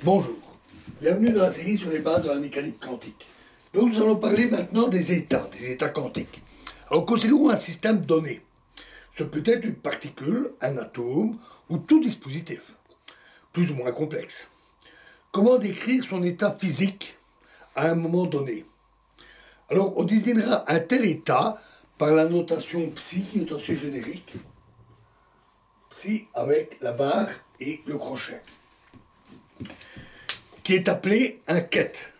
Bonjour, bienvenue dans la série sur les bases de la mécanique quantique. Donc nous allons parler maintenant des états quantiques. Alors considérons un système donné. Ce peut être une particule, un atome ou tout dispositif, plus ou moins complexe. Comment décrire son état physique à un moment donné? Alors on désignera un tel état par la notation psi qui est aussi générique. Psi avec la barre et le crochet, qui est appelé un ket.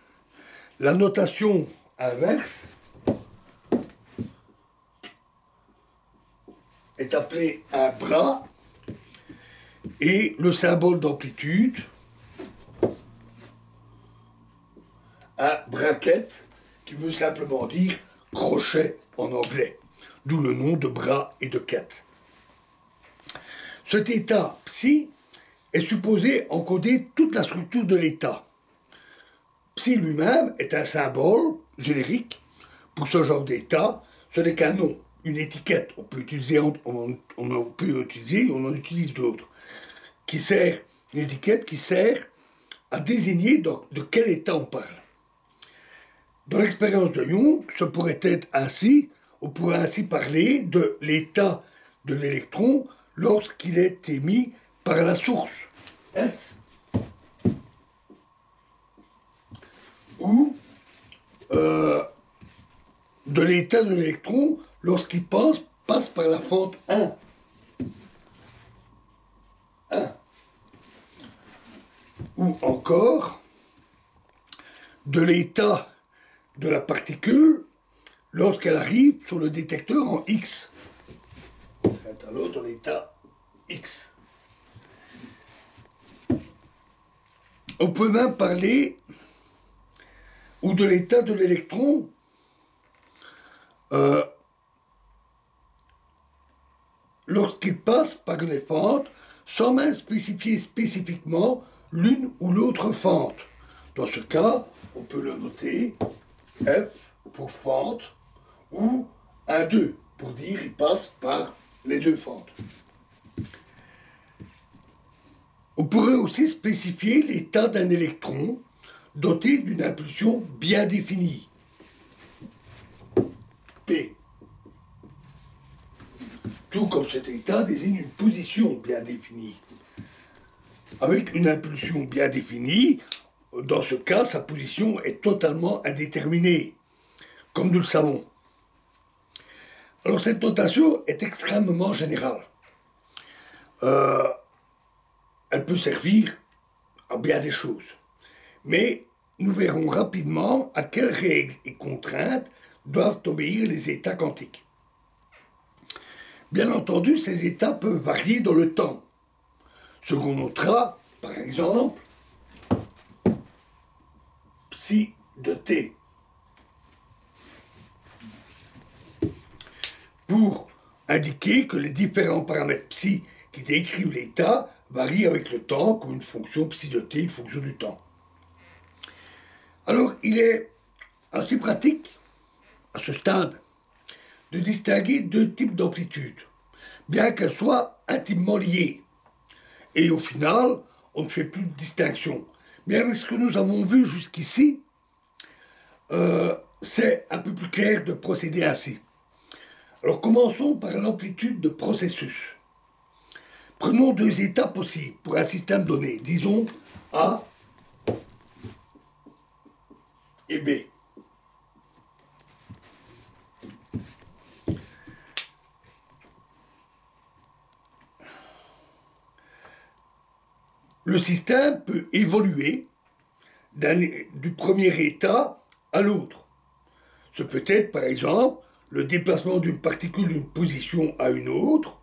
La notation inverse est appelée un bras et le symbole d'amplitude, un bracket, qui veut simplement dire crochet en anglais, d'où le nom de bras et de ket. Cet état psi est supposé encoder toute la structure de l'état. Psi lui-même est un symbole générique pour ce genre d'état. Ce n'est qu'un nom, une étiquette. On peut utiliser, on en utilise d'autres. Une étiquette qui sert à désigner de quel état on parle. Dans l'expérience de Young, ce pourrait être ainsi, on pourrait ainsi parler de l'état de l'électron lorsqu'il est émis par la source S, ou de l'état de l'électron lorsqu'il passe par la fente 1. Ou encore de l'état de la particule lorsqu'elle arrive sur le détecteur en X. C'est alors dans l'état X. On peut même parler ou de l'état de l'électron lorsqu'il passe par les fentes sans même spécifier spécifiquement l'une ou l'autre fente. Dans ce cas, on peut le noter F pour fente ou 1,2 pour dire qu'il passe par les deux fentes. On pourrait aussi spécifier l'état d'un électron doté d'une impulsion bien définie, P. Tout comme cet état désigne une position bien définie. Avec une impulsion bien définie, dans ce cas, sa position est totalement indéterminée, comme nous le savons. Alors cette notation est extrêmement générale. Elle peut servir à bien des choses. Mais nous verrons rapidement à quelles règles et contraintes doivent obéir les états quantiques. Bien entendu, ces états peuvent varier dans le temps. Ce qu'on notera, par exemple, psi de t. Pour indiquer que les différents paramètres psi qui décrivent l'état varient avec le temps, comme une fonction psi de t, une fonction du temps. Alors, il est assez pratique, à ce stade, de distinguer deux types d'amplitude, bien qu'elles soient intimement liées. Et au final, on ne fait plus de distinction. Mais avec ce que nous avons vu jusqu'ici, c'est un peu plus clair de procéder ainsi. Alors commençons par l'amplitude de processus. Prenons deux états possibles pour un système donné, disons A et B. Le système peut évoluer du premier état à l'autre. Ce peut être par exemple le déplacement d'une particule d'une position à une autre,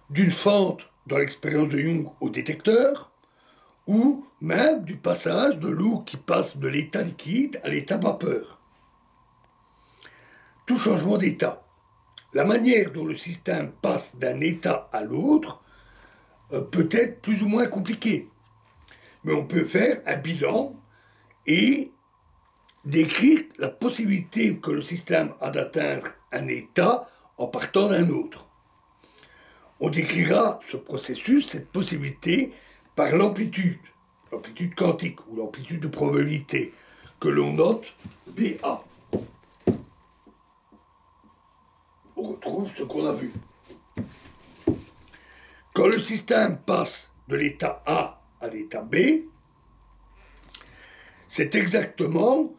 d'une fente dans l'expérience de Young au détecteur, ou même du passage de l'eau qui passe de l'état liquide à l'état vapeur. Tout changement d'état, la manière dont le système passe d'un état à l'autre peut être plus ou moins compliquée. Mais on peut faire un bilan et décrire la possibilité que le système a d'atteindre un état en partant d'un autre. On décrira ce processus, cette possibilité, par l'amplitude. l'amplitude quantique ou l'amplitude de probabilité, que l'on note BA. On retrouve ce qu'on a vu. Quand le système passe de l'état A à l'état B, c'est exactement,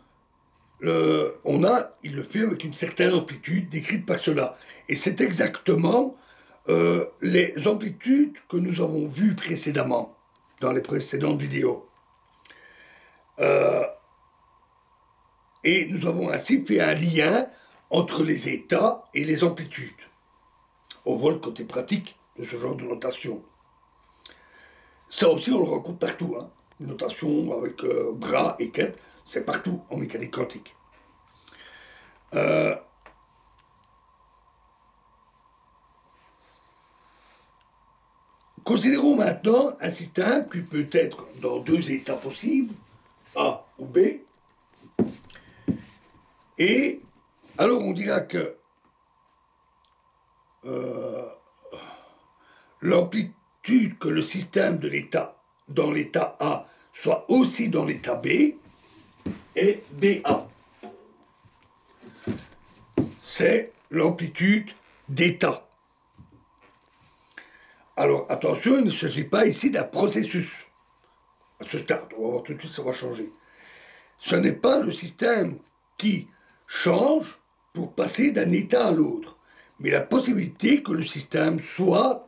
il le fait avec une certaine amplitude décrite par cela. Et c'est exactement les amplitudes que nous avons vues précédemment, dans les précédentes vidéos. Et nous avons ainsi fait un lien entre les états et les amplitudes. On voit le côté pratique de ce genre de notation. Ça aussi, on le rencontre partout. Hein. Une notation avec bras et quête, c'est partout en mécanique quantique. Considérons maintenant un système qui peut être dans deux états possibles, A ou B. Et alors on dira que l'amplitude que le système de l'état dans l'état A soit aussi dans l'état B est BA. C'est l'amplitude d'état. Alors attention, il ne s'agit pas ici d'un processus. À ce stade, on va voir tout de suite, ça va changer. Ce n'est pas le système qui change pour passer d'un état à l'autre, mais la possibilité que le système soit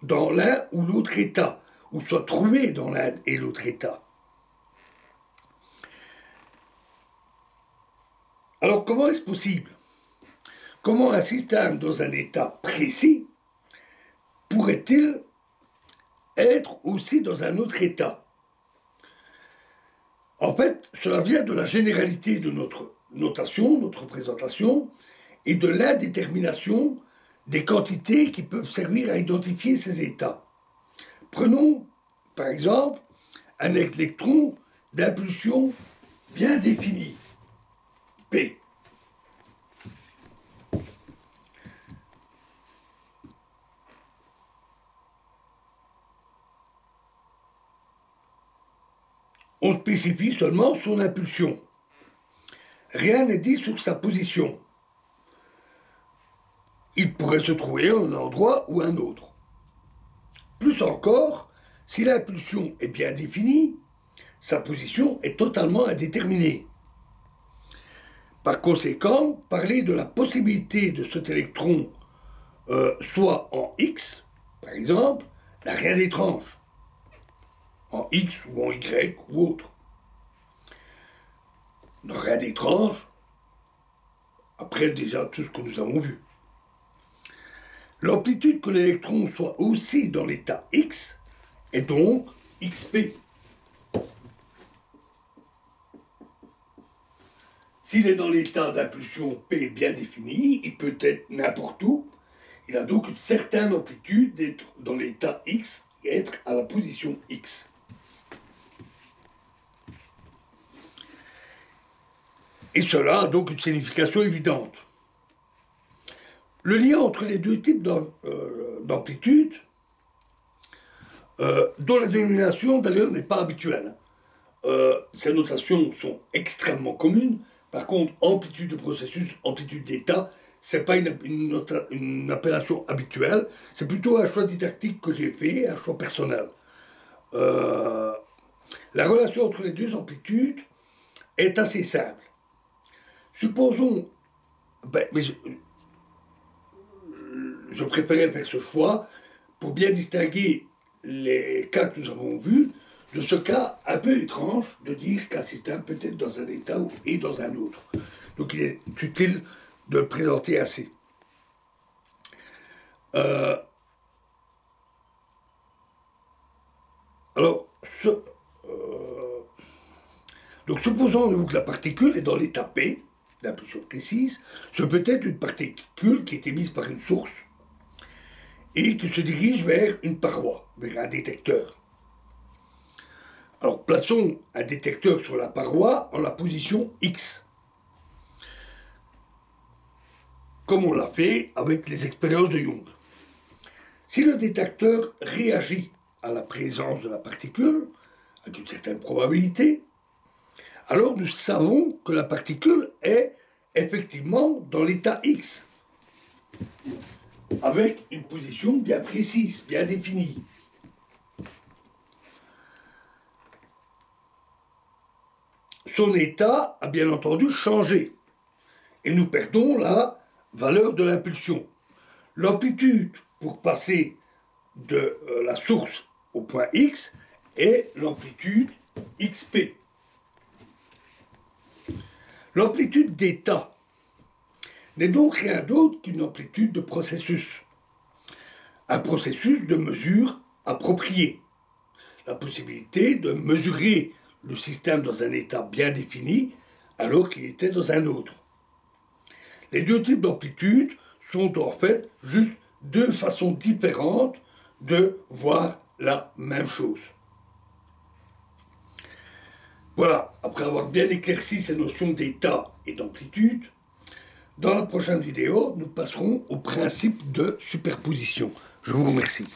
dans l'un ou l'autre état, ou soit trouvé dans l'un et l'autre état. Alors comment est-ce possible? Comment un système dans un état précis pourrait-il être aussi dans un autre état? En fait, cela vient de la généralité de notre notation, notre présentation, et de l'indétermination des quantités qui peuvent servir à identifier ces états. Prenons, par exemple, un électron d'impulsion bien définie, P. On spécifie seulement son impulsion. Rien n'est dit sur sa position. Il pourrait se trouver à un endroit ou un autre. Plus encore, si l'impulsion est bien définie, sa position est totalement indéterminée. Par conséquent, parler de la possibilité de cet électron soit en X, par exemple, n'a rien d'étrange. En X ou en Y ou autre. N'a rien d'étrange, après déjà tout ce que nous avons vu. L'amplitude que l'électron soit aussi dans l'état X est donc XP. S'il est dans l'état d'impulsion P bien défini, il peut être n'importe où. Il a donc une certaine amplitude d'être dans l'état X et être à la position X. Et cela a donc une signification évidente. Le lien entre les deux types d'amplitude, dont la dénomination d'ailleurs n'est pas habituelle. Ces notations sont extrêmement communes. Par contre, amplitude de processus, amplitude d'état, ce n'est pas une appellation habituelle. C'est plutôt un choix didactique que j'ai fait, un choix personnel. La relation entre les deux amplitudes est assez simple. Supposons, je préférais faire ce choix pour bien distinguer les cas que nous avons vus de ce cas un peu étrange de dire qu'un système peut être dans un état et dans un autre. Donc il est utile de le présenter ainsi. Donc supposons que la particule est dans l'état P, l'impulsion précise, ce peut être une particule qui est émise par une source et qui se dirige vers une paroi, vers un détecteur. Alors plaçons un détecteur sur la paroi en la position X, comme on l'a fait avec les expériences de Young. Si le détecteur réagit à la présence de la particule, avec une certaine probabilité, alors nous savons que la particule est effectivement dans l'état X, avec une position bien précise, bien définie. Son état a bien entendu changé, et nous perdons la valeur de l'impulsion. L'amplitude pour passer de la source au point X est l'amplitude XP. L'amplitude d'état n'est donc rien d'autre qu'une amplitude de processus. Un processus de mesure approprié. La possibilité de mesurer le système dans un état bien défini alors qu'il était dans un autre. Les deux types d'amplitude sont en fait juste deux façons différentes de voir la même chose. Voilà, après avoir bien éclairci ces notions d'état et d'amplitude, dans la prochaine vidéo, nous passerons au principe de superposition. Je vous remercie.